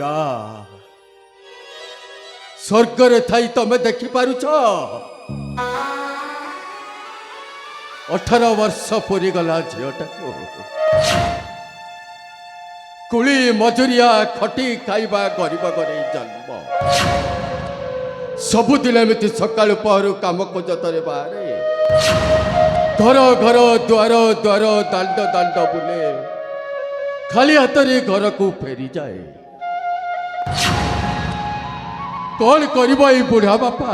ना स्वर्गर थाई तमें देखी पारुछ 18 वर्ष पूरी गला झीटा को कुली मजुरिया खटी खाइबा गरीब घरे जन्म सबुदिन एमती सकाल पहरु काम खोजतरे बाहरे घर घर द्वार द्वार दांड दांड बुले खाली हाथरे घर को फेरी जाए कौन करिबो ई बुढ़ा बापा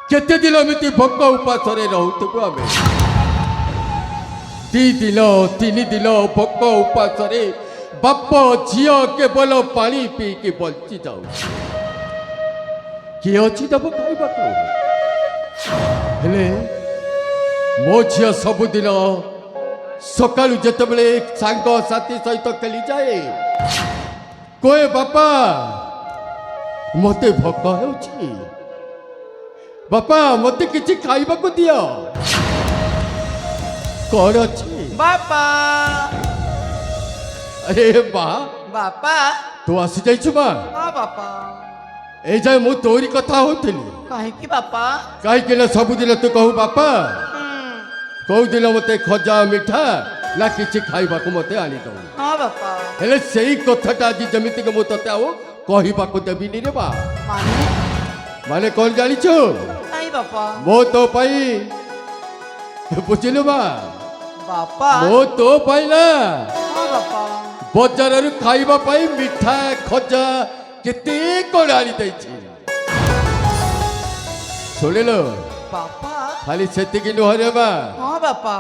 केते दिन एमती भोक उपास रहूथबु आमे 2 दिन 3 दिन भोक उपास बाप झील केवल पानी पी के बंची जाऊ किए अच्छी दब खाइबा हेले मो झील सबुदिन सकालू जितेबले सांग साथी सहित खेली जाए कोए बापा मते भोक होउछि बापा मते किछि खाइबा को दियो कौन अच्छी बापा अरे बा बापा तू आसी जाइछु बा हाँ बापा ए जाय मु तोरी कथा होतली काहे की बापा काहे के सबुदिन तू कहू बापा कौ दिन मते खजा मिठा ना किछि खाइबा को मते आनी दो हाँ बापा हेले सेही कथाटा आज जमिति के मु तते आओ कहिबा को देबिनी रे बा माने माने कौन जानिछु नहीं बापा मो तो पाई बुझिलु बा बापा मो तो पाइला हाँ बापा बजार रु खाइबा पाई मिठा खजा केते कोन आनी दैछि सुनिलो बापा खाली सेतिकी नुहरे बा हाँ बापा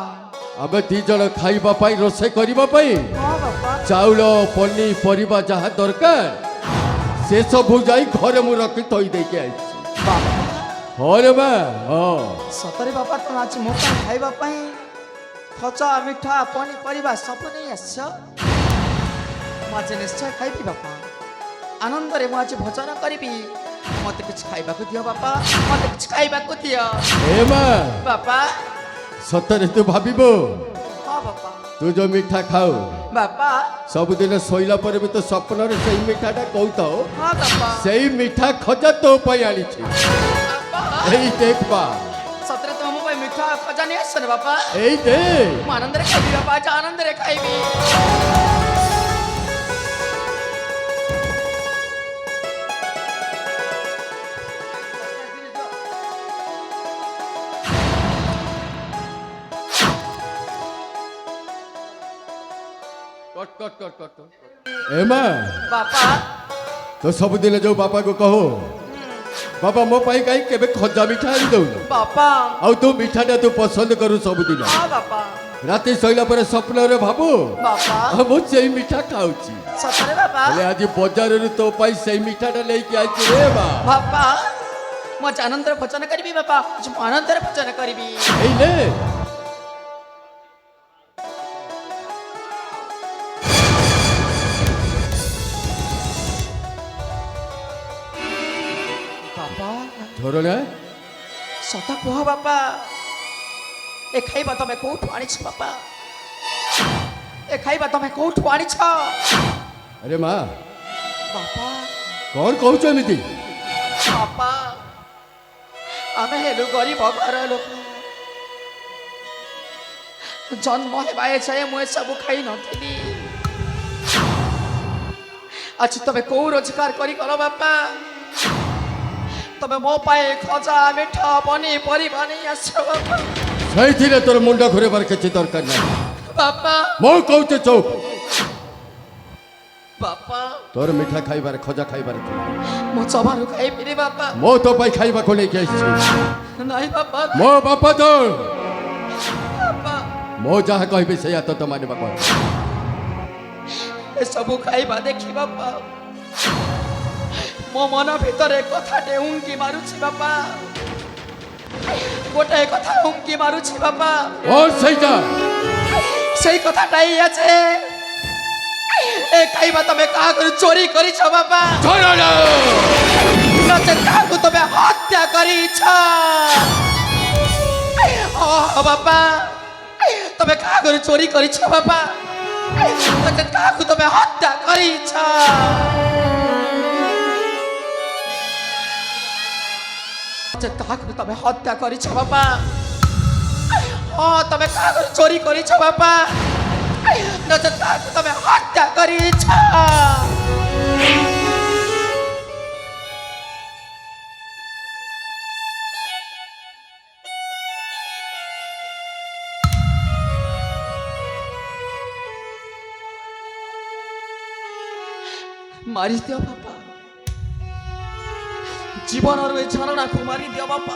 आमे 2 जण खाइबा पाई रोसे करिबा पाई हाँ बापा चाउल पनी परिबा जहा दरकार से सब जाई घरे मु रखी थई दे के आइछि बापा होरे बा हो सतरे बापा तो आज मो खाइबा पाई खचा मिठा पनीपरिया सब नहीं आस आज निश्चय खाइबी बापा आनंद रे आज भोजन करी मत किछ खाइबा को दियो बापा मत किछ खाइबा को दियो ए मा बापा सतरे तू भाबिबो हाँ बापा तू जो मीठा खाओ बापा सब दिन सोइला पर भी तो स्वप्न रे सही मीठाटा कहतो हाँ बापा सही मीठा खजा तो पई आनी छी एई देख बा सतरे तो हम मिठा खजा नहीं आसन बापा एई दे आनंद रे खाइबी बापा आज आनंद रे खाइबी कट कट कट कट कट ए मां बापा तो सब दिन जो बापा को कहो बाबा मो पाई काई केबे खजा मिठा आनी दउ बापा आउ तू मिठाटा तू पसंद करू सब दिन हाँ बापा राति सोइला पर स्वप्न रे भाबू बापा मु सेई मिठा खाउची सतरे बापा हेले आज बाजार रे तो पाई सेई मिठाटा लेके आइछि रे बा बापा मो आज आनंद रे भोजन करी बापा आज आनंद रे भोजन करी एई ले बापा धोरणे सता कह बापा ए खाइबा तमे कोठु आनी छ बापा ए खाइबा तमे कोठु आनी छ अरे मां बापा कौन कहउछ एमिति बापा आमे हेलु गरीब घर लोक जन्म हेबाए छे मुए सब खाई नथिली आज तमे को रोजगार करी गलो बापा तमे मो पाए खजा मिठा पनी परिबा नहीं आसो बापा सही थिले तोर मुंडा घुरे बार के दरकार नहीं बापा मो कहउछ चौप बापा तोर मिठा खाइबार खजा खाइबार मो चबारु खाई पिरे बापा मो तो पाई खाइबा को लेके आइछि नहीं बापा मो बापा तो बापा मो जहा कहबे से तो माने बापा ए सब खाइबा देखी बापा मो मन भितर कथाटे उंकी मारुछि बापा गोटे कथा उंकी मारुछि बापा और सहीटा सेई कथाटाई আছে ए खाइबा तमे का कर चोरी करी छ बापा धोरणे नचे काकू तमे हत्या करी छ ओ बापा तमे का कर चोरी करी छ बापा ନଚେତ୍ କାହାକୁ ତମେ ହତ୍ୟା କରିଛ ନଚେତ୍ କାହାକୁ ତମେ ହତ୍ୟା କରିଛ ବାପା ହଁ ତମେ କାହାକୁ ଚୋରି କରିଛ ବାପା ନଚେତ୍ କାହାକୁ ତମେ ହତ୍ୟା କରିଛ ମାରିଦିଅ ବାପା ଜୀବନର ଏ ଝରଣାକୁ ମାରିଦିଅ ବାପା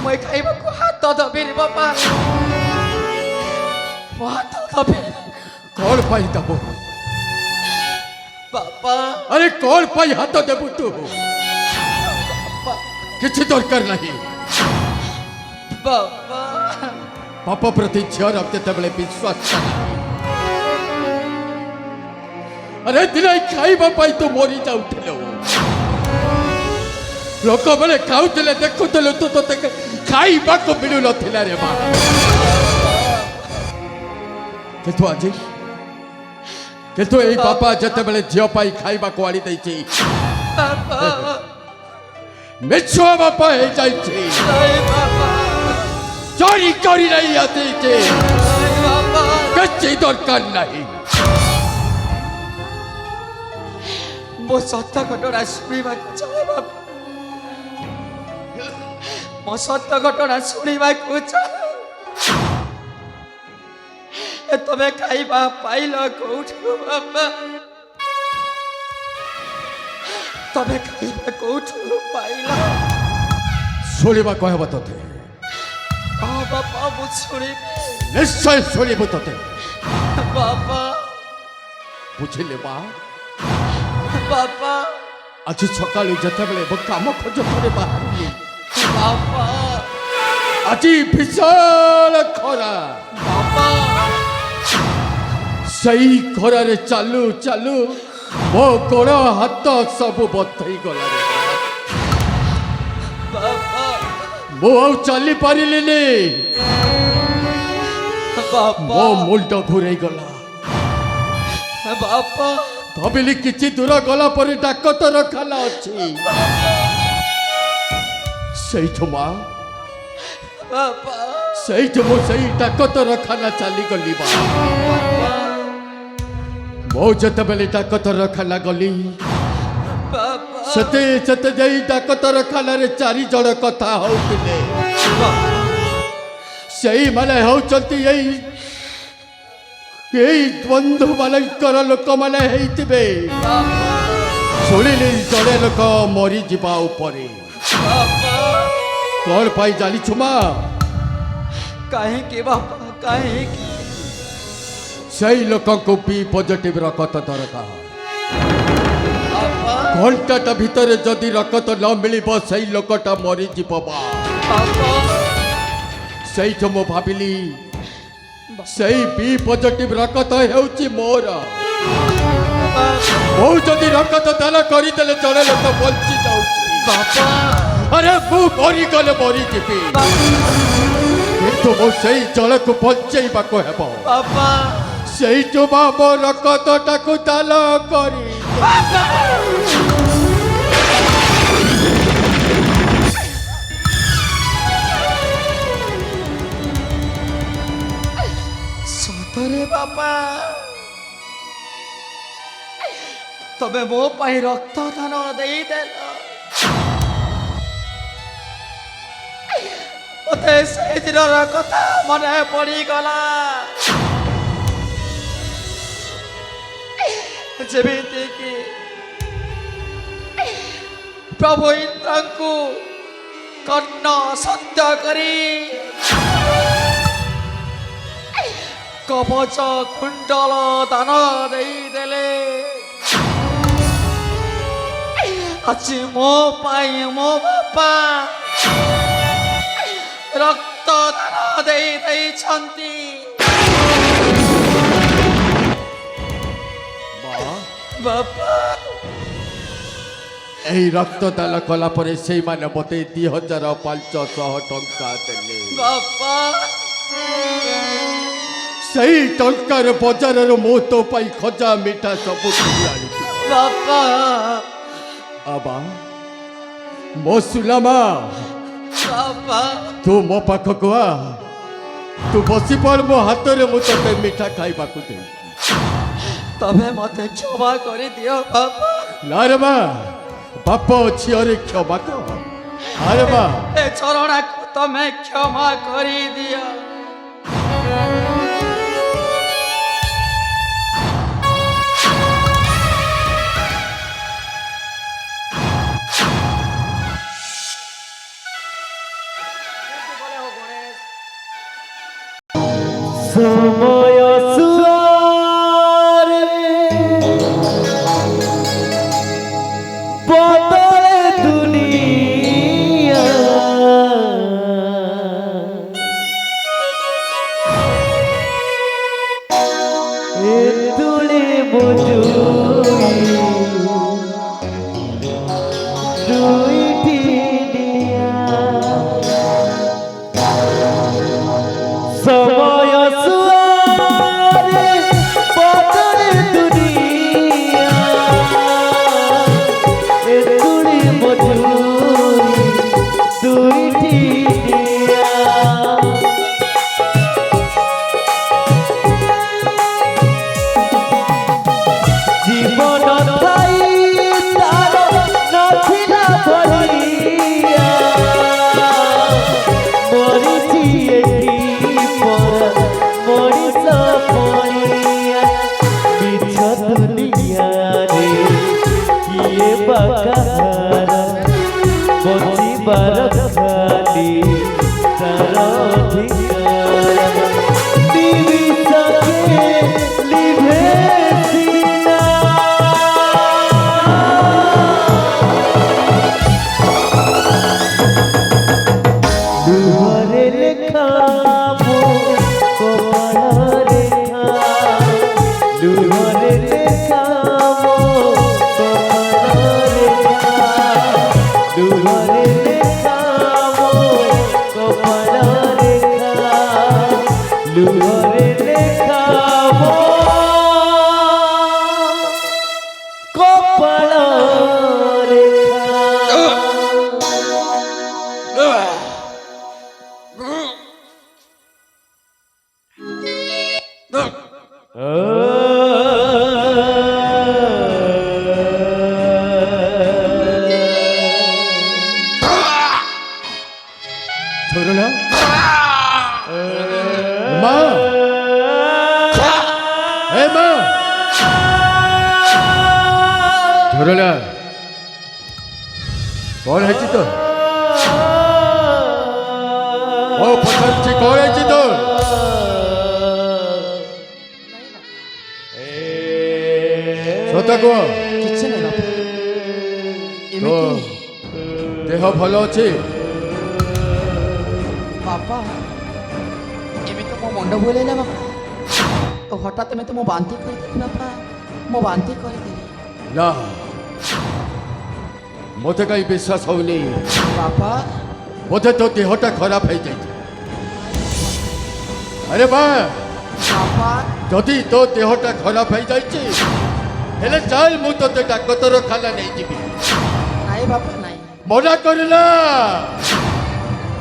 ମୁଁ ଏ ଖାଇବାକୁ ହାତ ଦବିନି ବାପା ମୋ ହାତ ଦବିନି कौन पाई दबो ବାପା अरे कौन पाई हाथ देबु तू किछि दरकार नहीं ବାପା पाप प्रति झीर केतबले विश्वास करा अरे दिन खाइबा पाई तू मरी जाउथिलो लोक बेले खाउथिले देखुथिलो तू तो खाइबा को मिलु नथिला रे बा किंतु आज किंतु ए बापा जते बेले झियो पाई खाइबा को आड़ी दैछि ବାପା मिछुआ बापा हे जाइछि ବାପା चोरी करी नहीं आती थी ବାପା किसी दरकार नहीं ମୋ ସତ୍ୟ ଘଟଣା ଶୁଣିବାକୁ ଚାହେଁ ବାପା ମୋ ସତ୍ୟ ଘଟଣା ଶୁଣିବାକୁ ଚାହେଁ ତମେ ଖାଇବା ପାଇଲ କୋଉଠୁ ବାପା ତମେ ଖାଇବା କୋଉଠୁ ପାଇଲ ଶୁଣିବା କହିବ ତତେ ହଁ ବାପା ମୁଁ ଶୁଣିବି ନିଶ୍ଚୟ ଶୁଣିବୁ ତତେ ବାପା ବୁଝିଲେ ମା ବାପା ଆଜି ସକାଳୁ ଯେତେବେଳେ ମୁଁ କାମ ଖୋଜ କରି ବାହାରିଲି ବାପା ଆଜି ବିଶାଳ ଖରା ବାପା ସେଇ ଖରାରେ ଚାଲୁ ଚାଲୁ ମୋ ଗୋଡ଼ ହାତ ସବୁ ବଥେଇ ଗଲା ରେ ବାପା ମୁଁ ଆଉ ଚାଲି ପାରିଲିନି ବାପା ମୋ ମୁଣ୍ଡ ଘୁରେଇ ଗଲା ବାପା ଭାବିଲି କିଛି ଦୂର ଗଲା ପରେ ଡାକ୍ତରଖାନା ଅଛି ସେଇଠୁ ମା ବାପା ସେଇଠୁ ମୁଁ ସେଇ ଡାକ୍ତରଖାନା ଚାଲିଗଲି ମା ମୁଁ ଯେତେବେଳେ ଡାକ୍ତରଖାନା ଗଲି ବାପା ସେତେ ସେତେ ଯାଇ ଡାକ୍ତରଖାନାରେ 4 ଜଣ କଥା ହଉଥିଲେ ସେଇମାନେ ହଉଛନ୍ତି ଏଇ ବନ୍ଧୁ ମାନଙ୍କର ଲୋକମାନେ ହେଇଥିବେ ଶୁଣିଲି ଜଣେ ଲୋକ ମରିଯିବା ଉପରେ କଣ ପାଇଁ ଜାଣିଛୁ ମା କାହିଁକି ବାପା କାହିଁକି ସେଇ ଲୋକଙ୍କୁ ବି ପଜିଟିଭ ରକ୍ତ ଦରକାର ବାପା ଘଣ୍ଟାଟା ଭିତରେ ଯଦି ରକ୍ତ ନ ମିଳିବ ସେଇ ଲୋକଟା ମରିଯିବ ମା ବାପା ସେଇଠୁ ମୁଁ ଭାବିଲି ସେଇ ବି ପଜିଟିଭ ରକ୍ତ ହେଉଛି ମୋର ମୁଁ ଯଦି ରକ୍ତ ଦାନ କରିଦେଲେ ଜଣେ ଲୋକ ବଞ୍ଚି ଯାଉଛି ବାପା अरे मु मरीगले मरीजी किंतु मु सेई जलक बचेबाको हेबो बाबा सेइटु मो रक्तटाकु दान करी सतरे बाबा तबे मो पाई रक्त दान देई देल मते से दिनर कथा मने पड़ी गला जेमिति कि प्रभु इंद्र को कर्ण सत्य करी कवच कुंडल दान देई देले आज मो पाई मो बापा रक्त दान देई देई छंती बापा এই রক্তদান কলা পরে সেই মানে মতে 2500 টঙ্কা দেলে बापा ସେଇ ଟଙ୍କାର ବଜାରରୁ ମୁଁ ତୋ ପାଇଁ ଖଜା ମିଠା ସବୁ କିଣି ଆଣିଛି। ବାପା ଆବା ମୋ ସୁଲାମା, ବାପା ତୁ ମୋ ପାଖକୁ ଆ, ତୁ ବସି ପଡ଼ ମୋ ହାତରେ, ମୁଁ ତୋତେ ମିଠା ଖାଇବାକୁ ଦେବି। ତମେ ମତେ କ୍ଷମା କରିଦିଅ ବାପା। ନା ରେ ମା, ବାପ ଝିଅରେ କ୍ଷମା କର। ଆରେ ମା, ଏ ଚରଣାକୁ ତମେ କ୍ଷମା କରିଦିଅ। সময় সুয়ারে বদলে দুনিয়া এ তুলে মজুরি দুইটি নিয়া সময় সুয়ারে বদলে দুনিয়া এ তুলি মজুরি দুইটি দিয়া জীবন ঠাই তার নথিলা ভরিয়া মরিছি এটি পরা মরিষ পড়িয়া মিছ দুনিয়ারে কিয়ে বাকারা বঞ্চিবার খালি তার অধিকার নিবিষকে লিভে সিনা দুহরে লেখা মো কপাল রেখা দুহরে লেখা মো কপাল রেখা দুহরে লেখা মো কপাল রেখা দুহরে লেখা মো কপাল রেখা ঝরনা মা, এ মা, ঝরনা কଣ ହେଇଛି ତ? ଓ ପଚାରୁଛି କଣ ହେଇଛି ତ? ସତ କୁହ, କିଛି ନାହିଁ ବାପା, ତୋ ଏମିତି ଦେହ ଭଲ ଅଛି? ବାପା ଏମିତି ମୋ ମୁଣ୍ଡ ବୁଲେଇଲା ବାପା। ଓ ହଠାତ୍ ଏମିତି ମୁଁ ବାନ୍ତି କରିଦେଲି ବାପା, ମୁଁ ବାନ୍ତି କରିଦେଲି ନା, ମୋତେ କାହିଁ ବିଶ୍ୱାସ ହଉନି। ବାପା। ବୋଧେ ତୋ ଦେହଟା ଖରାପ ହେଇଯାଇଛି। ଆରେ ବା, ବାପା ଯଦି ତୋ ଦେହଟା ଖରାପ ହେଇଯାଇଛି ହେଲେ ଚାଲ ମୁଁ ତୋତେ ଡାକ୍ତରଖାନା ନେଇଯିବି। ନାଇଁ ବାପା ନାଇଁ, ମନା କରିଲା,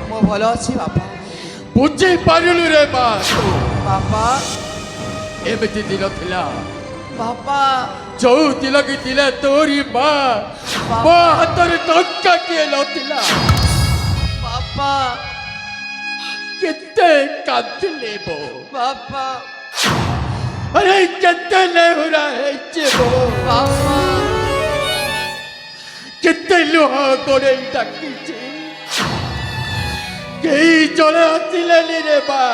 ମୁଁ ଭଲ ଅଛି ବାପା। ବୁଝିପାରିଲୁ ରେ ମା, ବାପା ଏମିତି ଦିନ ଥିଲା ବାପା ଯୋଉ ଦିନ କି ଥିଲା ତୋରି ମା ମୋ ହାତରେ ଟଙ୍କା କିଏ ନଥିଲା। ବାପା କେତେ କାନ୍ଦିଲି ବୋ, ବାପା ଆରେ କେତେ ଲେହୁରା ହେଇଛି ବୋ, ବାପା କେତେ ଲୁହ ଗୋଡେଇ ଡାକିଛି, କେହି ଜଣେ ଆସିଲେନି ରେ ମା।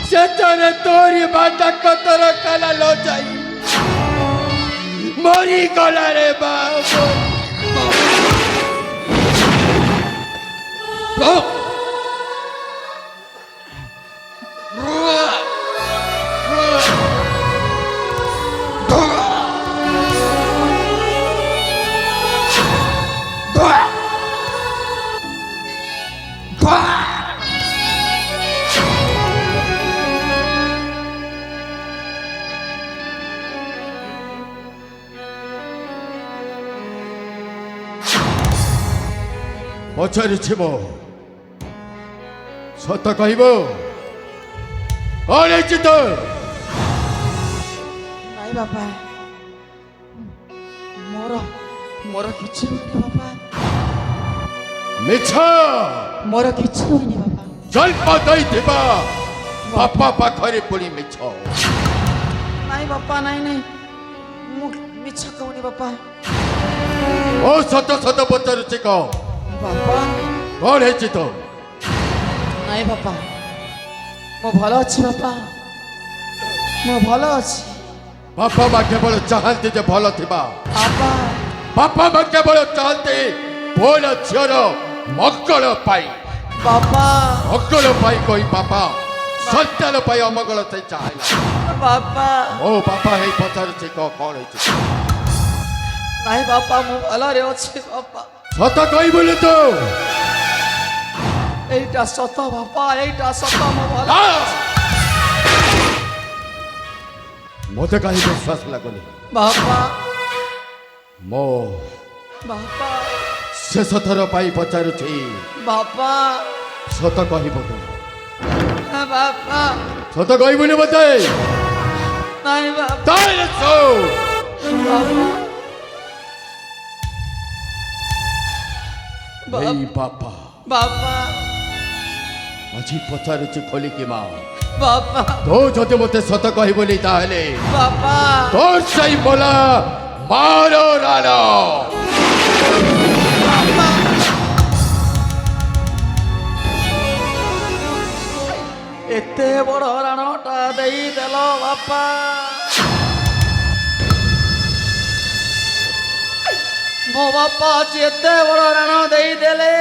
ସେଠାରେ ତୋରି ମା ଡାକ୍ତରଖାନା ନ ଯାଇ ମରିଗଲା ରେ ମା। ପଚାରୁଛି ମୁଁ ସତ କହିବ କଣ ହେଇଛି ତ ନାଇଁ ବାପା ମୋର ମୋର କିଛି ହୋଇନି ବାପା ମିଛ ମୋର କିଛି ହୋଇନି ବାପା ଜନ୍ମ ଦେଇଥିବା ବାପା ପାଖରେ ପୁଣି ମିଛ ନାଇଁ ବାପା ନାଇଁ ନାଇଁ ମୁଁ ମିଛ କହୁନି ବାପା ଓ ସତ ସତ ପଚାରୁଛି କଣ ବାପା କଣ ହେଇଛି ତ ନାଇଁ ବାପା ମୁଁ ଭଲ ଅଛି ବାପା ମୁଁ ଭଲ ଅଛି ବାପା ମା କେବଳ ଚାହାନ୍ତି ଯେ ଭଲ ଥିବା ବାପା ବାପା ମା କେବଳ ଚାହାନ୍ତି ପୁଅର ଝିଅର ମଙ୍ଗଳ ପାଇଁ ବାପା ମଙ୍ଗଳ ପାଇଁ କହି ବାପା ସନ୍ତାନ ପାଇଁ ଅମଙ୍ଗଳ ସେ ଚାହିଁଲା ବାପା ଓ ବାପା ହେଇ ପଚାରୁଛି କଣ ହେଇଛି ନାଇଁ ବାପା ମୁଁ ଭଲରେ ଅଛି ବାପା ସତ କହିବୁନି ତୁ এইটা সত বাপা এইটা সত ମୁଁ ଭଲ ମୋତେ କାହିଁ ବିଶ୍ୱାସ ଲାଗୁନି ବାପା ମୋ ବାପା ଶେଷ ଥର ପାଇଁ ପଚାରୁଛି ବାପା ସତ କହିବୁ ତୁ ବାପା ସତ କହିବୁନି ମୋତେ ନାଇଁ ବାପା ତାହେଲେ ଶୁଣ ବାପା ଏଇ ବାପା ବାପା ଆଜି ପଚାରୁଛି ଖୋଲିକି ମା ବାପା ତୁ ଯଦି ମୋତେ ସତ କହିବୁନି ତାହେଲେ ବାପା তোর সেই বলা মারো রানো এতে বড় রাণটা দেই দেল বাপা ମୋ ବାପା ଆଜି ଏତେ ବଡ଼ ରାଣ ଦେଇଦେଲେ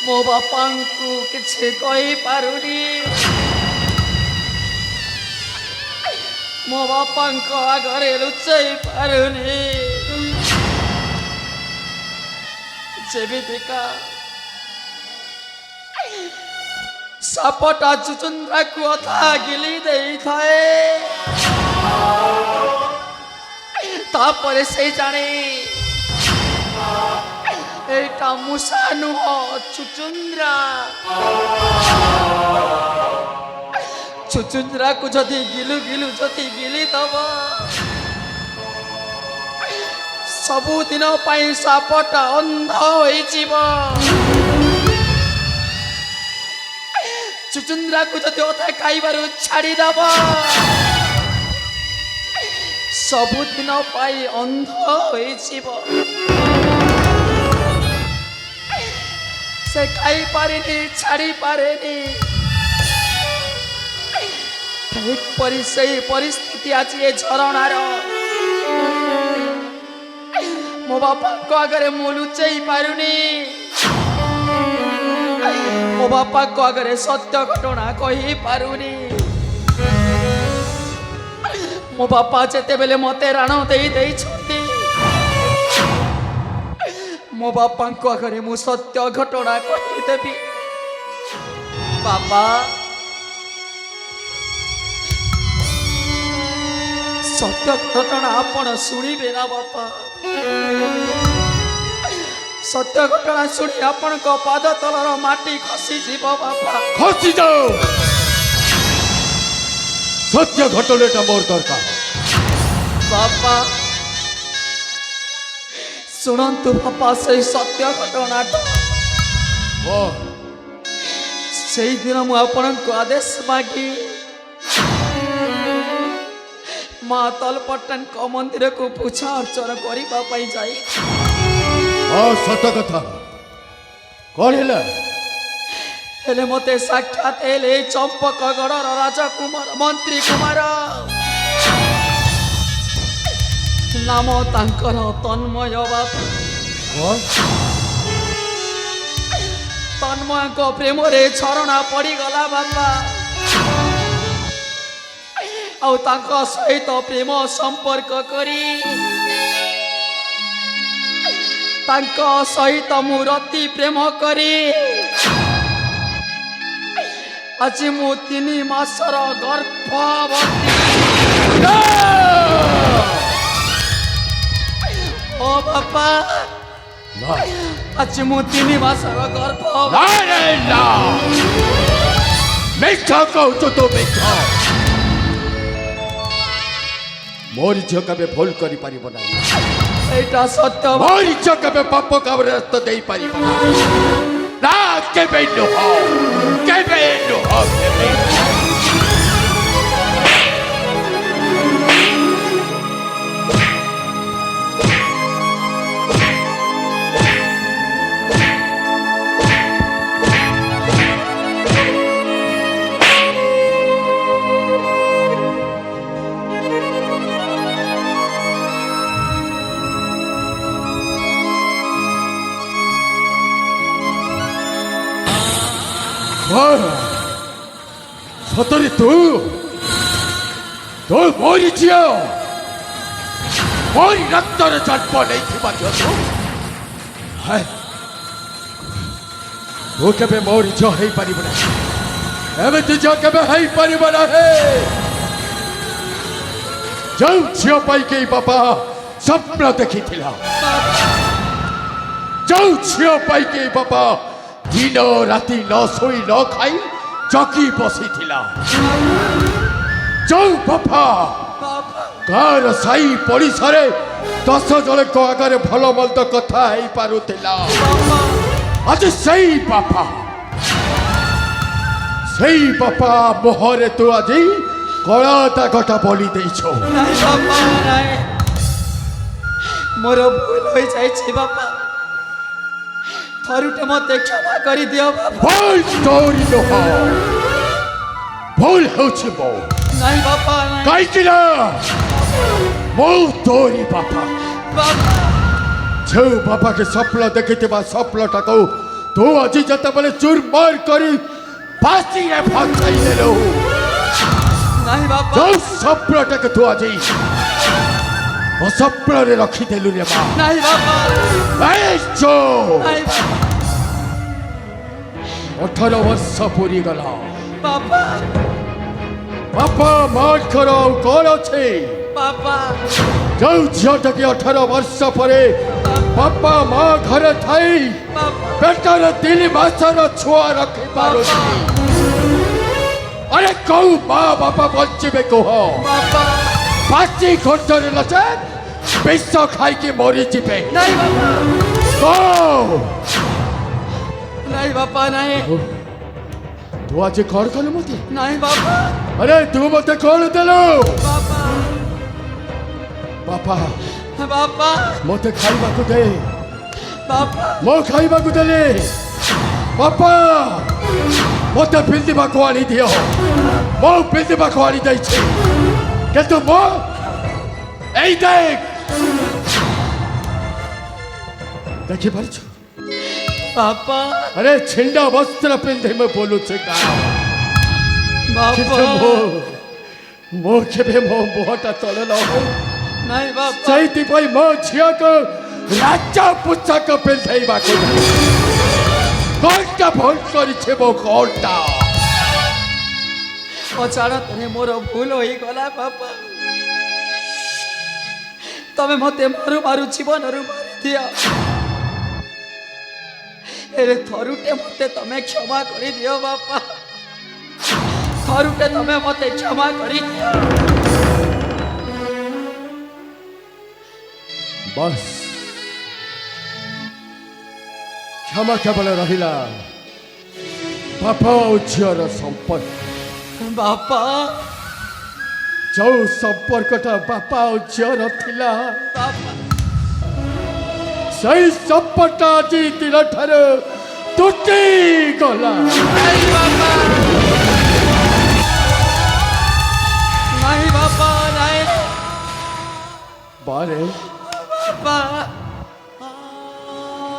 ମୋ ବାପାଙ୍କୁ କିଛି କହିପାରୁନି ମୋ ବାପାଙ୍କ ଆଗରେ ଲୁଚେଇ ପାରୁନି ଯେମିତିକା ସାପଟା ଚୁଚୁନ୍ଦ୍ରାକୁ ଅଧା ଗିଲି ଦେଇଥାଏ ତାପରେ ସେ ଜାଣେ এইটা মূষা নুহ চুচুন্দ্রা চুচুন্দ্রাକୁ যদি গিলু গিলু যদি গিলি দব ସବୁଦିନ ପାଇଁ ସାପଟା ଅନ୍ଧ ହୋଇଯିବ ଚୁଚୁନ୍ଦ୍ରାକୁ ଯଦି ଅଧା ଖାଇବାରୁ ଛାଡ଼ିଦବ ସବୁଦିନ ପାଇଁ ଅନ୍ଧ ହୋଇଯିବ ସେ ଖାଇପାରେନି ଛାଡ଼ିପାରେନି ଏପରି ସେଇ ପରିସ୍ଥିତି ଆଜି ଏ ଝରଣାର ମୋ ବାପାଙ୍କ ଆଗରେ ମୁଁ ଲୁଚେଇ ପାରୁନି ମୋ ବାପାଙ୍କ ଆଗରେ ସତ୍ୟ ଘଟଣା କହିପାରୁନି ମୋ ବାପା ଯେତେବେଳେ ମୋତେ ରାଣ ଦେଇଛନ୍ତି ମୋ ବାପାଙ୍କ ଆଗରେ ମୁଁ ସତ୍ୟ ଘଟଣା କହିଦେବି ବାପା ସତ୍ୟ ଘଟଣା ଆପଣ ଶୁଣିବେ ନା ବାପା ସତ୍ୟ ଘଟଣା ଶୁଣି ଆପଣଙ୍କ ପାଦ ତଳର ମାଟି ଖସିଯିବ ବାପା ଖସି ଯାଉ ସତ୍ୟ ଘଟଣାଟା ମୋର ଦରକାର ବାପା ଶୁଣନ୍ତୁ ବାପା ସେଇ ସତ୍ୟ ଘଟଣାଟା ସେଇଦିନ ମୁଁ ଆପଣଙ୍କ ଆଦେଶ ମାଗି ମା ତଲପଟ୍ଟନଙ୍କ ମନ୍ଦିରକୁ ପୂଜା ଅର୍ଚ୍ଚନା କରିବା ପାଇଁ ଯାଇ ସତ କଥା କଣ ହେଲା ହେଲେ ମୋତେ ସାକ୍ଷାତ ହେଲେ ଚମ୍ପକଗଡ଼ର ରାଜକୁମାର ମନ୍ତ୍ରୀ କୁମାର ନାମ ତାଙ୍କର ତନ୍ମୟ ବାପା ତନ୍ମୟଙ୍କ ପ୍ରେମରେ ଝରଣା ପଡ଼ିଗଲା ବାପା ଆଉ ତାଙ୍କ ସହିତ ପ୍ରେମ ସମ୍ପର୍କ କରି ତାଙ୍କ ସହିତ ମୁଁ ରତି ପ୍ରେମ କରି ଆଜି ମୁଁ 3 ମାସର ଗର୍ଭବତୀ ଓ ବାପା ନା ଆଜି ମୁଁ 3 ମାସର ଗର୍ଭ ନା ରେ ନା ମିଛ କହୁଛୁ ତୁ ମିଛ ମୋରି ଝିଅ କେବେ ଭୁଲ କରିପାରିବ ନାହିଁ ଏଇଟା ସତ୍ୟ ବାପା। ମୋରି ଝିଅ କେବେ ପାପ କାମରେ ରାସ୍ତା ଦେଇପାରିବ ନାହିଁ ନା କେବେ ନୁହଁ କେବେ ନୁହଁ କେବେ ସତରେ ତୁ ମୋରି ଝିଅ ମୋରି ରକ୍ତର ଜନ୍ମ ନେଇଥିବା ଝିଅ ତୁ କେବେ ମୋରି ଝିଅ ହେଇପାରିବ ନାହିଁ ଏମିତି ଝିଅ କେବେ ହେଇପାରିବ ନାହିଁ ଯେଉଁ ଝିଅ ପାଇକି ବାପା ସ୍ୱପ୍ନ ଦେଖିଥିଲା ଯେଉଁ ଝିଅ ପାଇକି ବାପା ଦିନ ରାତି ନ ଶୋଇ ନ ଖାଇ ଚକି ବସିଥିଲା ଯେଉଁ ବାପା ଗାଁର ସାଇ ପଡ଼ିଶାରେ 10 ଜଣଙ୍କ ଆଗରେ ଭଲ ମନ୍ଦ କଥା ହେଇପାରୁଥିଲା ଆଜି ସେଇ ବାପା ମୁହଁରେ ତୁ ଆଜି କଳା ଦାଗଟା ବଳି ଦେଇଛୁ ନାଇଁ ବାପା ନାଇଁ ମୋର ଭୁଲ ହୋଇଯାଇଛି ବାପା ଥରୁଟେ ମତେ କ୍ଷମା କରିଦିଅ ବାପା ଭୁଲ ତୋରି ନୁହଁ ଭୁଲ ହେଉଛି ମୋ ନାଇଁ ବାପା ନାଇଁ କାହିଁକି ନା ମୁଁ ତୋରି ବାପା ବାପା ଯେଉଁ ବାପାକେ ସ୍ୱପ୍ନ ଦେଖିଥିବା ସ୍ୱପ୍ନଟାକୁ ତୁ ଆଜି ଯେତେବେଳେ ଚୁରମାର କରି ଫାଶୀରେ ଭସାଇ ଦେଲୁ ନାଇଁ ବାପା ଯେଉଁ ସ୍ୱପ୍ନଟାକୁ ତୁ ଆଜି ଅସ୍ୱପ୍ନରେ ରଖିଦେଲୁ ରେ ମା ନାଇଁ ବାପା ନାଇଁ 18 ବର୍ଷ ପୁରିଗଲା ବାପା ବାପା ମାଙ୍କର ଆଉ କ'ଣ ଅଛି ବାପା ଯେଉଁ ଝିଅଟାକି 18 ବର୍ଷ ପରେ ବାପା ମା ଘରେ ଥାଇ ପେଟରେ 3 ମାସର ଛୁଆ ରଖିପାରୁଛି ଆରେ କୋଉ ମା ବାପା ବଞ୍ଚିବେ କୁହ ବାପା ଫାଶୀ ଖୋଟରେ ନଚେତ୍ ବିଷ ଖାଇକି ମରିଯିବେ ନାଇଁ ବାପା ନାଇଁ ବାପା ନାଇଁ ତୁ ଆଜି କ'ଣ କଲୁ ମତେ ନାଇଁ ବାପା ଆରେ ତୁ ମତେ କ'ଣ ଦେଲୁ ବାପା ବାପା ବାପା ମତେ ଖାଇବାକୁ ଦେ ବାପା ମୁଁ ଖାଇବାକୁ ଦେଲି ବାପା ମତେ ପିନ୍ଧିବାକୁ ଆଣିଦିଅ ମୁଁ ପିନ୍ଧିବାକୁ ଆଣି ଦେଇଛି କିନ୍ତୁ ମୁଁ ଏଇ ଦେଖିପାରୁଛୁ ବାପା अरे छिंडा वस्त्र पिंधे में बोलू से ବାପା मो केबे मो मुहटा तले न हो ନାଇଁ ବାପା ସେଇଥି ପାଇଁ ମୋ ଝିଅକୁ ରାଜ ପୋଷାକ ପିନ୍ଧେଇବାକୁ କଣଟା ଭୁଲ କରିଛେ ମୋ କଣଟା ଅଚାନକରେ ମୋର ଭୁଲ ହୋଇଗଲା ବାପା ତମେ ମତେ ମାରୁ ମାରୁ ଜୀବନରୁ ମାରିଦିଅ ହେଲେ ଥରୁଟେ ମତେ ତମେ କ୍ଷମା କରିଦିଅ ବାପା ଥରୁଟେ ତମେ ମତେ କ୍ଷମା କରିଦିଅ बस क्षमा केवल रहिला बापा और झीर संपर्क ବାପା जो संपर्कटा बापा और झीर थिला ବାପା सही संपर्कटा आज दिन ठार तुटी गला ନାଇଁ ବାପା ନାଇଁ ବାପା ନାଇଁ बारे ବାପା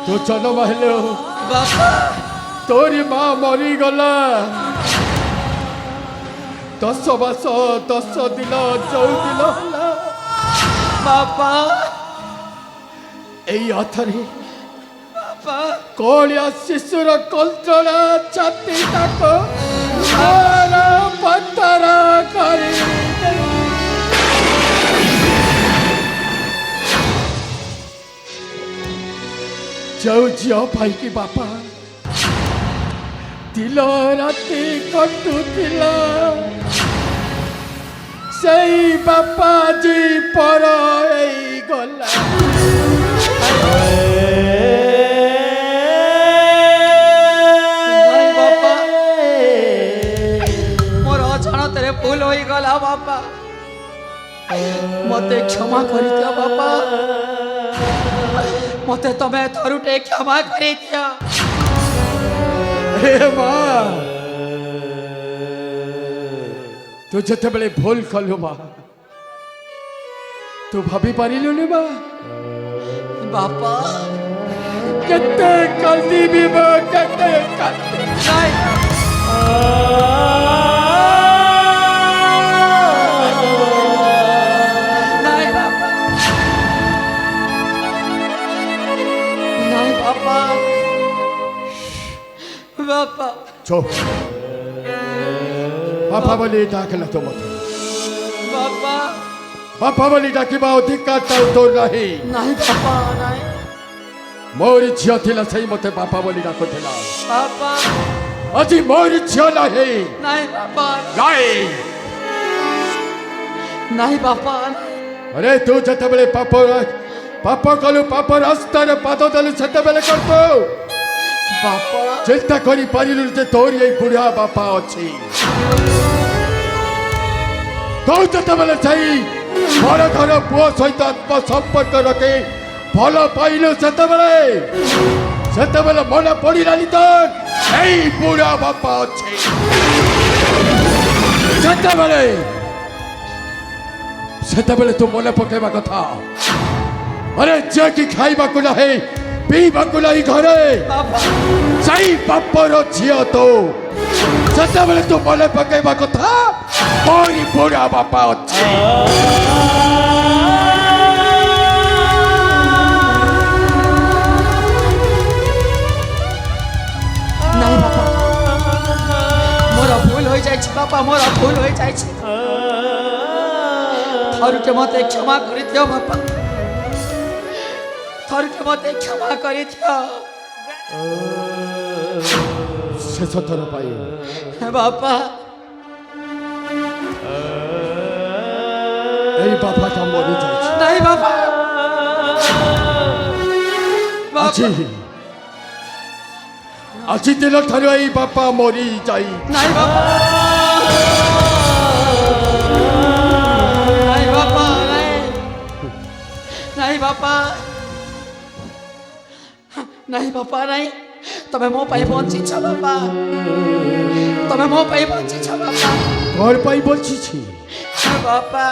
तू जन्म हेलो ବାପା तोरी माँ मरी गला 10 मास 10 दिन 14 दिन होला ବାପା এই অথরে ବାପା কোଳିয়া শিশুর কন্ত্রণা ছাতি তাকো সারা পতরা করি ଯେଉଁ ଝିଅ ପାଇକି ବାପା ଦିନ ରାତି କଟୁଥିଲା ସେଇ ବାପା ଆଜି ପର ହେଇଗଲା। ନାଇଁ ବାପା ମୋର ଅଜାଣତରେ ଭୁଲ ହୋଇଗଲା ବାପା ମତେ କ୍ଷମା କରିଦିଅ ବାପା ମତେ ତମେ ଥରୁଟେ କ୍ଷମା କରିଦିଅ। ହେ ମା ତୁ ଯେତେବେଳେ ଭୁଲ କଲୁ ମା ତୁ ଭାବି ପାରିଲୁନି ମା ବାପା କେତେ କାନ୍ଦିବି ମା କେତେ କାନ୍ଦିବି। ନାଇଁ ନାଇଁ ବାପା ନାଇଁ ବାପା ବାପା ଚୁপ ବାପା ବୋଲି ଡାକିଲା ତ ମତେ ବାପା ବାପା ବୋଲି ଡାକିବା ଅଧିକାର ତୋର ନାହିଁ। ନାଇଁ ବାପା ନାଇଁ ମୋର ଝିଅ ଥିଲା ସେଇ ମତେ ବାପା ବୋଲି ଡାକୁଥିଲା ବାପା ଆଜି ମୋର ଝିଅ ନାହିଁ। ନାଇଁ ବାପା ନାଇଁ ନାଇଁ ବାପା ଆରେ ତୁ ଯେତେବେଳେ ପାପ କଲୁ ପାପ ରାସ୍ତାରେ ପାଦ ଦେଲୁ ସେତେବେଳେ କରତୁ ବାପା ଚିନ୍ତା କରି ପାରିଲୁ ଯେ ତୋର ଏଇ ବୁଢା ବାପା ଅଛି। ତୁ ଯେତେବେଳେ ସେଇ ବଡ ଘର ପୁଅ ସହିତ ଆତ୍ମ ସମ୍ପର୍କ ରଖି ଭଲ ପାଇଲୁ ସେତେବେଳେ ମନେ ପଡ଼ିଲାନି ତ ଏଇ ବୁଢା ବାପା ଅଛି। ସେତେବେଳେ ତୁ ମନେ ପକେଇବା କଥା ଆରେ ଯେ କି ଖାଇବାକୁ ନାହିଁ ପିଇବାକୁ ନାହିଁ ଘରେ ବାପା ସେଇ ବାପର ଝିଅ ତୁ ସେତେବେଳେ ତୁ ମନେ ପକେଇବା କଥା ମୋରି ବୁଢା ବାପା ଅଛି। ନାଇଁ ବାପା ମୋର ଭୁଲ ହୋଇଯାଇଛି ବାପା ମୋର ଭୁଲ ହୋଇଯାଇଛି ଥରୁଟେ ମତେ କ୍ଷମା କରିଦିଅ ବାପା ଥରୁଟେ ମତେ କ୍ଷମା କରିଦିଅ ଶେଷ ଥର ପାଇଁ ବାପା ଏଇ ବାପାଟା ମରିଯାଇଛି। ନାଇଁ ବାପା ଆଜି ଆଜି ଦିନ ଠାରୁ ଏଇ ବାପା ମରିଯାଇ ନାଇଁ ବାପା ନାଇଁ ବାପା ନାଇଁ ବାପା ନାଇଁ ବାପା ନାଇଁ ତମେ ମୋ ପାଇଁ ବଞ୍ଚିଛ ବାପା ତମେ ମୋ ପାଇଁ ବଞ୍ଚିଛ ବାପା ଘର ପାଇଁ ବଞ୍ଚିଛି ବାପା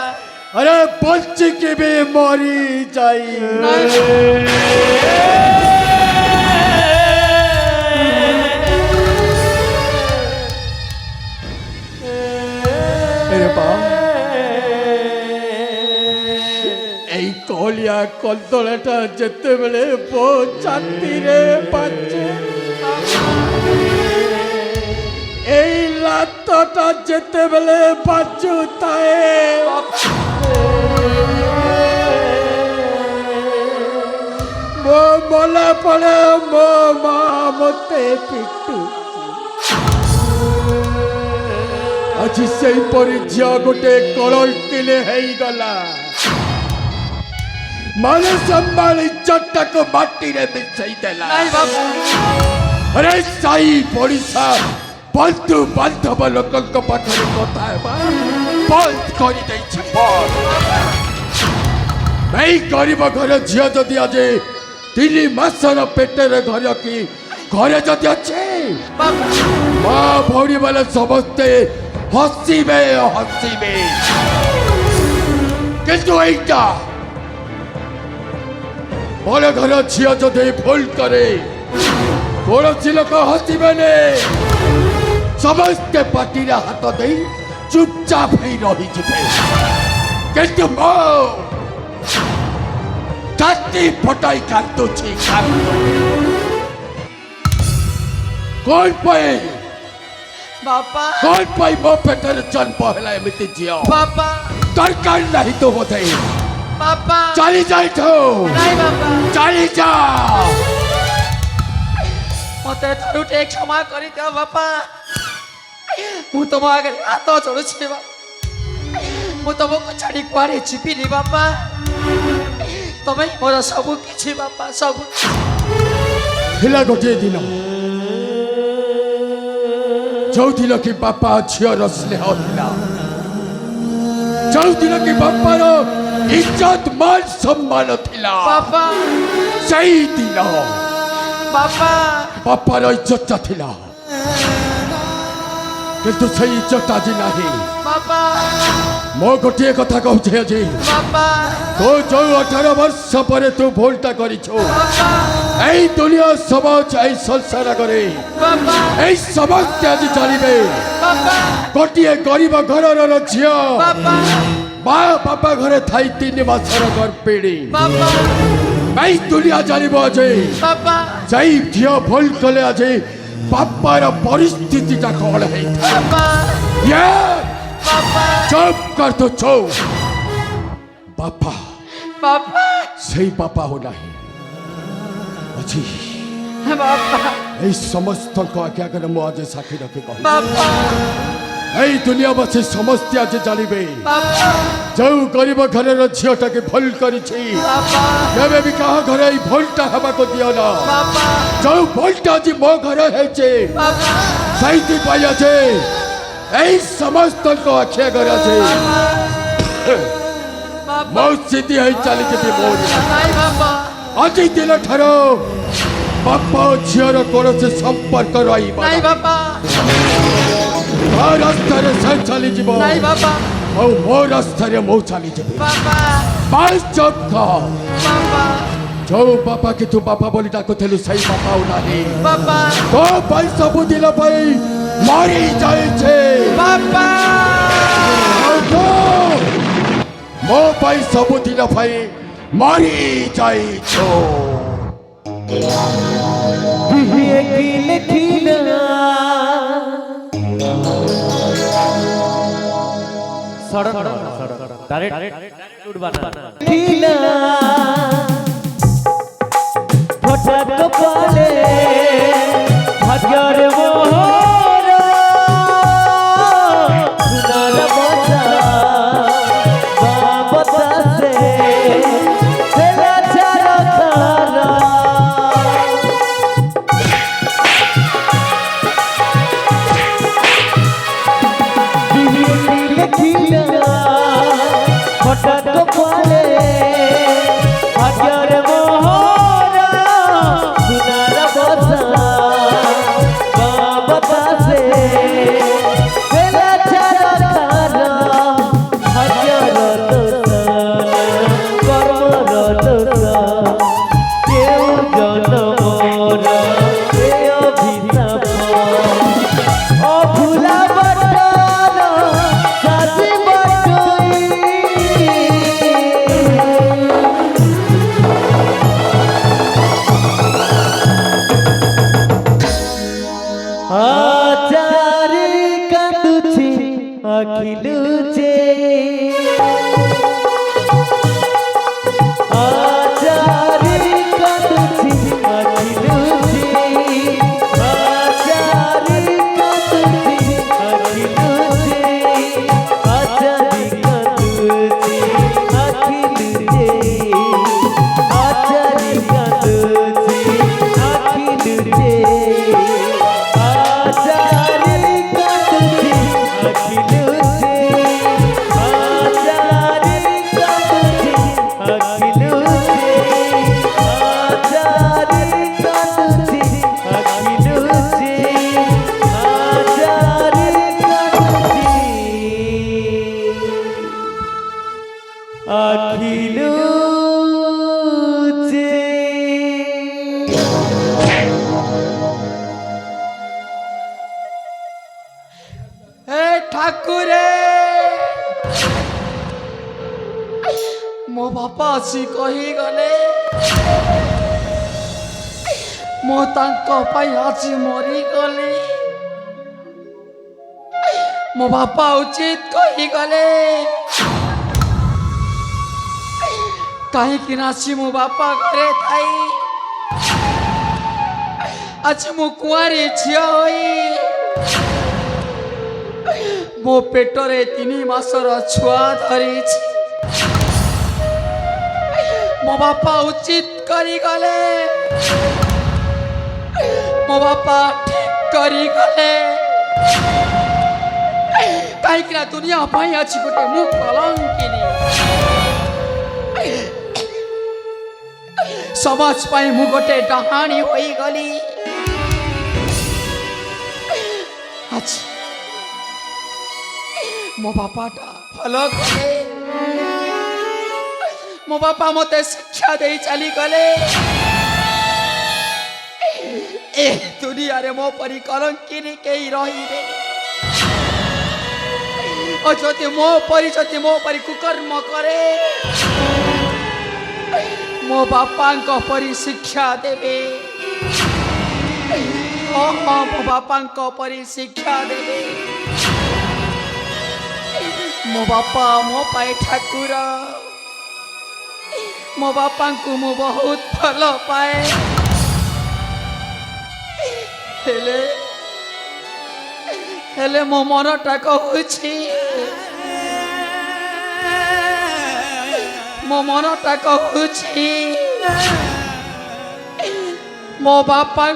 ଆରେ ବଞ୍ଚିକି ବି ମରିଯାଇ এই কলিয়া কন্দলটা যেতেবেলে বো ছাতিরে বাজে এই লাতটা যেতেবেলে বাজুতায় ମୋ ମନେ ପଡ଼େ ମୋ ମା ମୋତେ ପିଟୁଛି ଆଜି ସେଇପରି ଝିଅ ଗୋଟେ କଳଙ୍କିଲେ ହେଇଗଲା ମାନେ ସମ୍ଭାଳି ଇଜ୍ଜତଟାକୁ ମାଟିରେ ମିଶେଇ ଦେଲା। ନାଇଁ ବାପା ଆରେ ସାଇ ପଡ଼ିଶା ବନ୍ଧୁ ବାନ୍ଧବ ଲୋକଙ୍କ ପାଖରେ କଥା ହେବା ବନ୍ଦ କରିଦେଇଛି ଏଇ ଗରିବ ଘର ଝିଅ ଯଦି ଆଜି 3 ମାସର ପେଟରେ ଘରେ ଯଦି ଅଛି ମା ଭଉଣୀ ମାନେ ସମସ୍ତେ ହସିବେ କିନ୍ତୁ ଏଇଟା ବଡ଼ ଘର ଝିଅ ଯଦି ଭୁଲ କରେ କୌଣସି ଲୋକ ହସିବେନି ସମସ୍ତେ ପାଟିରେ ହାତ ଦେଇ ଚୁପଚାପ ହେଇ ରହିଯିବେ କିନ୍ତୁ ମୁଁ ଛାତି ଫଟାଇ କାନ୍ଦୁଛି କଣ ପାଇଁ ବାପା କଣ ପାଇଁ ମୋ ପେଟରେ ଜନ୍ମ ହେଲା ଏମିତି ଝିଅ ବାପା ଦରକାର ନାହିଁ ତୁ ବୋଧେ ବାପା ଚାଲି ଯାଇଛୁ ନାଇଁ ବାପା ଚାଲି ଯା ମତେ ଥରୁଟେ କ୍ଷମା କରିଦିଅ ବାପା। ମୁଁ ତମ ଆଗରେ ହାତ ଯୋଡୁଛି ବାପା। ମୁଁ ତମକୁ ଛାଡି କୁଆଡେ ଯିବିନି ବାପା। ତମେ ମୋର ସବୁ କିଛି ବାପା, ସବୁ। ଥିଲା ଗୋଟିଏ ଦିନ ଯୋଉଦିନ କି ବାପା ଝିଅର ସ୍ନେହ ଥିଲା, ଯୋଉଦିନ କି ବାପାର ଇଜ୍ଜତ ମାନ ସମ୍ମାନ ଥିଲା। ବାପା ସେଇ ଦିନ ବାପା ବାପାର ଇଜ୍ଜତଟା ଥିଲା, କିନ୍ତୁ ସେଇ ଇଜ୍ଜତ ଆଜି ନାହିଁ। ବାପା ମୁଁ ଗୋଟିଏ କଥା କହୁଛି ଆଜି, ବାପା ତୁ ଯୋଉ 18 ବର୍ଷ ପରେ ତୁ ଭୁଲଟା କରିଛୁ, ବାପା এই দুনিয়া সমাজ এই সংসার করে ବାପା এই সমাজকে আজ জানিবে ବାପା গোটিয়ে গরিব ঘরর ঝিও ବାପା মা বাপা ঘরে থাই 3 মাসর গর্ভিণী ବାପା এই দুনিয়া জানিব যে ବାପା যেই ঝিও ভুল কলে আজ বাপার পরিস্থিতিটা কল হয়েছে। ବାପା বাবা চুপ কর তো চুপ। বাপা ବାପା সেই বাপা হো নাহি আজি ବାପା এই সমস্তଙ୍କ আগে আগে ମୁଁ ଆଜି ସାକ୍ଷୀ ରଖି କହିବି, ବାପା এই ଦୁନିଆବାସୀ ସମସ୍ତେ ଆଜି ଜାଣିବେ ବାପା ଯୋଉ ଗରିବ ଘରର ଝିଅଟାকে ଭୁଲ କରିଛି, ବାପା କେବେ ବି କାହା ଘରେ ଏଇ ଭୁଲଟା ହେବାକୁ ଦିଅ ନା। ବାପା ଯୋଉ ଭୁଲଟା ଆଜି ମୋ ଘରେ ହେଇଛି, ବାପା ସେଇଥିପାଇଁ ଆଜି এই ସମସ୍ତଙ୍କ ଆଖି ଆଗରେ ଅଛି ବାପା ମୁଁ ସିଧି ହେଇ ଚାଲିଯିବି। ମୋର ନାଇଁ ବାପା ଆଜି ଦିନ ଠାରୁ ବାପା ଝିଅର କୌଣସି ସମ୍ପର୍କ ରହିବ ନାଇଁ ନାହିଁ। ବାପା ତା ରାସ୍ତାରେ ସେ ଚାଲିଯିବ ନାଇଁ ବାପା ଆଉ ମୋ ରାସ୍ତାରେ ମୁଁ ଚାଲିଯିବି। ବାପା ବାସ୍ ଚୁପ୍ କର। ବାପା ଯୋଉ ବାପା କି ତୁ ବାପା ବୋଲି ଡାକୁଥିଲୁ ସେଇ ବାପା ଆଉ ନାହିଁ। ବାପା ତୋ ପାଇଁ ସବୁଦିନ ପାଇଁ ମରି ଯାଇଛି। ବାପା ଆଉ ତୁ ମୋ ପାଇଁ ସବୁଦିନ ପାଇଁ ମରି ଯାଇଛୁ। হঠাৎ কপালে ভাগ্যের মোহর সোনার বসা বাতাসে ফেলা ছাড়া খারা হঠাৎ কপালে ভাগ্যের মোহর সোনার বসা বাতাসে ফেলা ছাড়া খারা ভাগ্যের দোষা কর্মর দোষা কেউ জনমর এই অভিশাপ অভুলা বটন সাজি বটই আচারে কাঁদুছি আখিলুছে আচারে কাঁদুছি আখিলুছে আচারে কাঁদুছি আখিলুছে আচারে কাঁদুছি আখিলুছে আচারে কাঁদুছি আখিলুছে আচারে কাঁদুছি আখিলুছে আচারে কাঁদুছি আখিলুছে আচারে কাঁদুছি আখিলুছে আচারে কাঁদুছি ଏ ଠାକୁରେ ମୋ ବାପା ଆସି କହିଗଲେ ମୁଁ ତାଙ୍କ ପାଇଁ ଆଜି ମରିଗଲି। ମୋ ବାପା ଉଚିତ କହିଗଲେ, କାହିଁକି ନା ଆସି ମୋ ବାପା ଘରେ ଥାଇ आज मु कुआरी झियो होई मो पेटरे 3 मासर छुआ धरी मो बापा उचित करी गले मो बापा ठीक करी गले कहीं दुनिया पाई अच्छी गोटे मु कलंकिनी समाज पाई मु गोटे डहाणी होई गली आज मो बापाटा भलो कले मो बापा मते शिक्षा दे चली गले ए दुनिया रे मो परी कलंकिनी केही रहिबे और जति मो परी कुकर्म करे मो बापा परी शिक्षा देवे मो बापा परी शिक्षा देवे मो बापा मो पाए ठाकुर मो बापा को मु बहुत भल पाए हेले मो मनटा कहूछि मो मनटा कहूछि मो बापा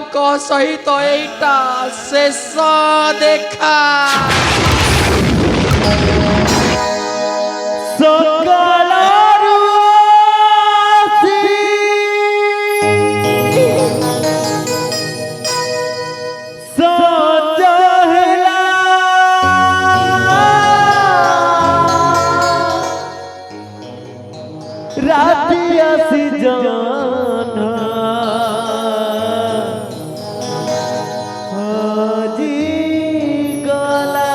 सहित एटा शेष देखा ସକାଳରୁ ସଞ୍ଜ ହେଲା ରାତି ଆସି ଜହ୍ନ ଆଜି ଗଲା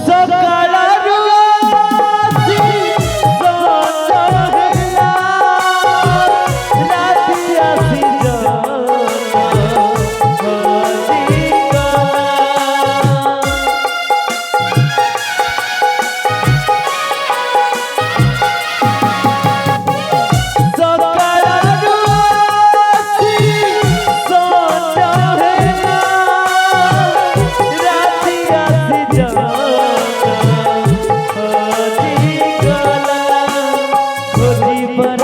ସକାଳରୁ ଆସି ସଞ୍ଜ ହେଲା ରାତି ଆସି ଜହ୍ନ ଆଜି ଗଲା ସକାଳରୁ ଆସି ସଞ୍ଜ ହେଲା ରାତି ଆସି ଜହ୍ନ ଆଜି ଗଲା ଖୋଜିବାର